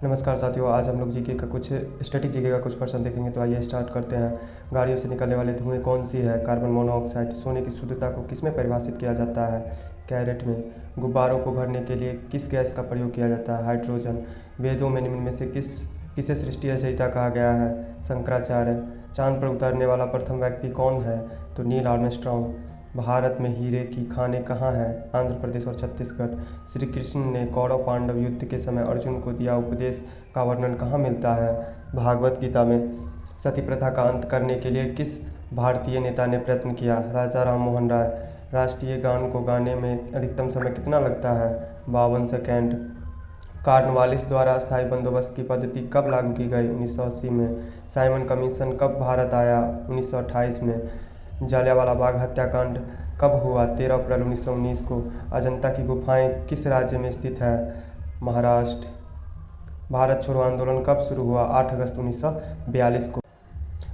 नमस्कार साथियों, आज हम लोग जीके का कुछ स्टैटिक जीके का कुछ प्रश्न देखेंगे। तो आइए स्टार्ट करते हैं। गाड़ियों से निकलने वाले धुएं कौन सी है? Carbon monoxide. सोने की शुद्धता को किसमें परिभाषित किया जाता है? कैरेट में। गुब्बारों को भरने के लिए किस गैस का प्रयोग किया जाता है? हाइड्रोजन। वेदों में निम्न में से किसे सृष्टि रचयिता कहा गया है? शंकराचार्य। चांद पर उतरने वाला प्रथम व्यक्ति कौन है? तो नील आर्मस्ट्रॉन्ग। भारत में हीरे की खानें कहाँ हैं? आंध्र प्रदेश और छत्तीसगढ़। श्री कृष्ण ने कौरव पांडव युद्ध के समय अर्जुन को दिया उपदेश का वर्णन कहाँ मिलता है? भागवत गीता में। सती प्रथा का अंत करने के लिए किस भारतीय नेता ने प्रयत्न किया? राजा राम मोहन राय। राष्ट्रीय गान को गाने में अधिकतम समय कितना लगता है? 52 सेकेंड। कार्नवालिस द्वारा अस्थायी बंदोबस्त की पद्धति कब लागू की गई? 1980 में। साइमन कमीशन कब भारत आया? 1928 में। जलियांवाला बाग हत्याकांड कब हुआ? 13 अप्रैल 1919 को। अजंता की गुफाएं किस राज्य में स्थित है? महाराष्ट्र। भारत छोड़ो आंदोलन कब शुरू हुआ? 8 अगस्त 1942 को।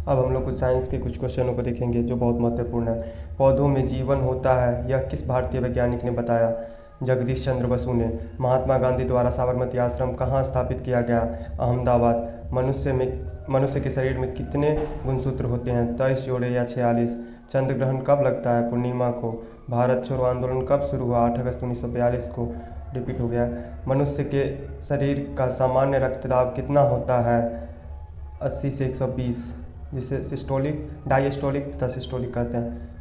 अब हम लोग कुछ साइंस के कुछ क्वेश्चनों को देखेंगे जो बहुत महत्वपूर्ण है। पौधों में जीवन होता है, यह किस भारतीय वैज्ञानिक ने बताया? जगदीश चंद्र बसु ने। महात्मा गांधी द्वारा साबरमती आश्रम कहाँ स्थापित किया गया? अहमदाबाद। मनुष्य के शरीर में कितने गुणसूत्र होते हैं? 23 जोड़े या 46? चंद्र ग्रहण कब लगता है? पूर्णिमा को। भारत छोड़ो आंदोलन कब शुरू हुआ? 8 अगस्त 1942 को। रिपीट हो गया। मनुष्य के शरीर का सामान्य रक्तदाब कितना होता है? 80 से 120, जिसे सिस्टोलिक, डायस्टोलिक तथा सिस्टोलिक कहते हैं।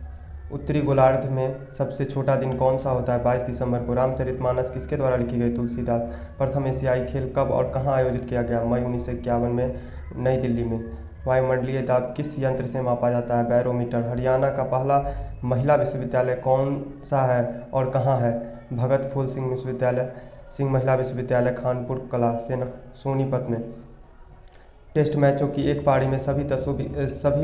उत्तरी गोलार्ध में सबसे छोटा दिन कौन सा होता है? 22 दिसंबर को। रामचरितमानस किसके द्वारा लिखी गई? तुलसीदास। प्रथम एशियाई खेल कब और कहाँ आयोजित किया गया? मई 1951 में नई दिल्ली में। वायुमंडलीय दाब किस यंत्र से मापा जाता है? बैरोमीटर। हरियाणा का पहला महिला विश्वविद्यालय कौन सा है और कहाँ है? भगत फूल सिंह विश्वविद्यालय, सिंह महिला विश्वविद्यालय, खानपुर कला, सोनीपत में। टेस्ट मैचों की एक पारी में सभी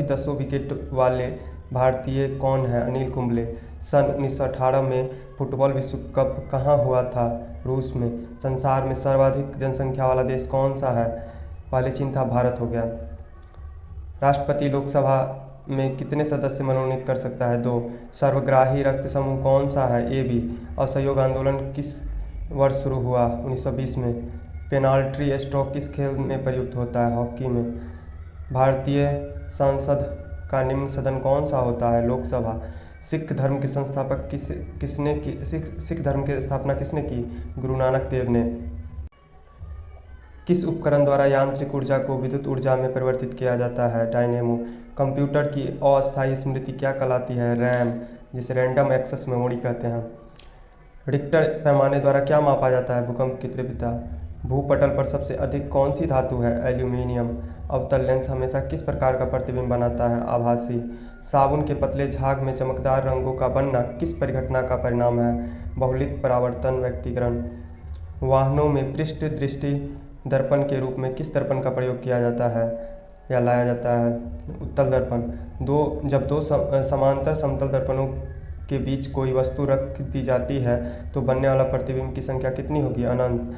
दसों विकेट वाले भारतीय कौन है? अनिल कुंबले। सन 1918 में फुटबॉल विश्व कप कहाँ हुआ था? रूस में। संसार में सर्वाधिक जनसंख्या वाला देश कौन सा है? पहले चीन था, भारत हो गया। राष्ट्रपति लोकसभा में कितने सदस्य मनोनीत कर सकता है? 2। सर्वग्राही रक्त समूह कौन सा है? AB। असहयोग आंदोलन किस वर्ष शुरू हुआ? 1920 में। पेनाल्टी स्ट्रोक किस खेल में प्रयुक्त होता है? हॉकी में। भारतीय संसद का निम्न सदन कौन सा होता है? लोकसभा। सिख धर्म के संस्थापक किसने की? सिख धर्म की स्थापना किसने की? गुरु नानक देव ने। किस उपकरण द्वारा यांत्रिक ऊर्जा को विद्युत ऊर्जा में परिवर्तित किया जाता है? डायनेमो। कंप्यूटर की अस्थायी स्मृति क्या कहलाती है? रैम, जिसे रैंडम एक्सेस मेमोरी कहते हैं। रिक्टर पैमाने द्वारा क्या मापा जाता है? भूकंप की तीव्रता। भूपटल पर सबसे अधिक कौन सी धातु है? एल्यूमीनियम। अवतल लेंस हमेशा किस प्रकार का प्रतिबिंब बनाता है? आभासी। साबुन के पतले झाग में चमकदार रंगों का बनना किस परिघटना का परिणाम है? बहुलित परावर्तन व्यक्तीकरण। वाहनों में पृष्ठ दृष्टि दर्पण के रूप में किस दर्पण का प्रयोग किया जाता है या लाया जाता है? उत्तल दर्पण। जब दो समांतर समतल दर्पणों के बीच कोई वस्तु रख दी जाती है तो बनने वाला प्रतिबिंब की संख्या कितनी होगी? अनंत।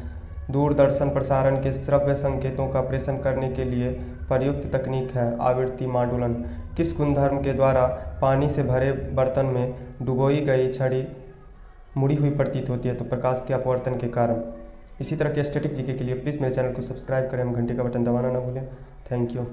दूरदर्शन प्रसारण के श्रव्य संकेतों का प्रेषण करने के लिए प्रयुक्त तकनीक है आवृत्ति माडुलन। किस गुणधर्म के द्वारा पानी से भरे बर्तन में डुबोई गई छड़ी मुड़ी हुई प्रतीत होती है? तो प्रकाश के अपवर्तन के कारण। इसी तरह के स्टैटिक जीके के लिए प्लीज़ मेरे चैनल को सब्सक्राइब करें एवं घंटे का बटन दबाना ना भूलें। Thank you.